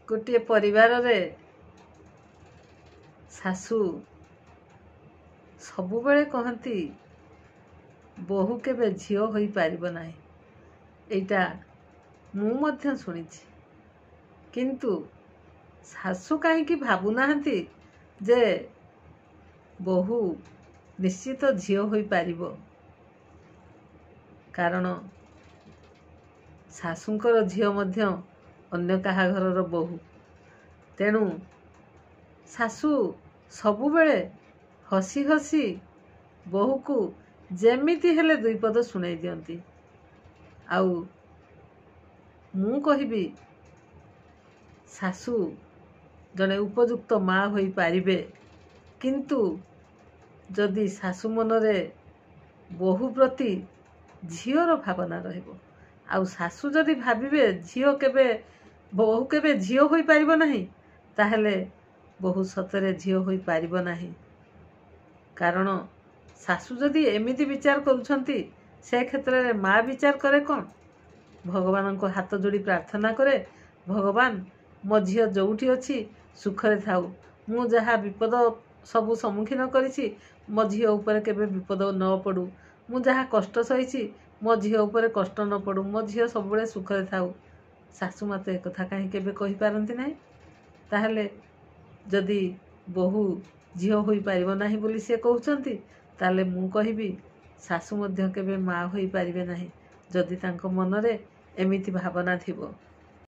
गोटे परिवार रे शाशु सबुबले कहती बहु केबे झियो होई पारिबो नाही। एटा मु मध्य सुनिछि, किंतु शाशु कहीं भाबु नाहंती जे बहु निश्चित झियो होई पारिबो। कारण शाशुंकर झियो मध्य अन्य कहा घरर बहु, तेणु शाशु सबुबले हसी हसी बहु को जेमिति हेले दुई पद सुनाई दियंती। आउ मु कहिबी शाशु जने उपयुक्त माँ होई पारिबे, किंतु जदि शाशु मनरे बहु प्रति झियोर भावना रहिबो, आउ शाशु जदि भाबिबे झियो केबे बहु केबे झियो होई पारिबो नाही, ताहेले बहु सतरे झियो होई पारिबो नाही। कारण शाशु जदि एमिति विचार करुछंती, से क्षेत्र में माँ विचार करे कौन? भगवान को हाथ जोड़ी प्रार्थना करे, भगवान मो झियो जोउठी अछि सुखरे थाउ, मु जहा विपद सबु सम्मुखीन करिछि मो झियो ऊपर केबे विपद न पड़ू, मु जहा कष्ट सहिछि मो झियो ऊपर कष्ट न पड़ू, मो झियो सबुबले सुखरे थाउ। शाशु मते एक कथा कहीं केबे कहि पारंती नाही। ताहले जदि बहु झियो होई पारिबो नाही बोली से कहउचंती, ताले मु कहिबी शाशु मध्य केबे माँ होई पारिबे नाही जदि तांको मनरे एमिति भावना थिबो।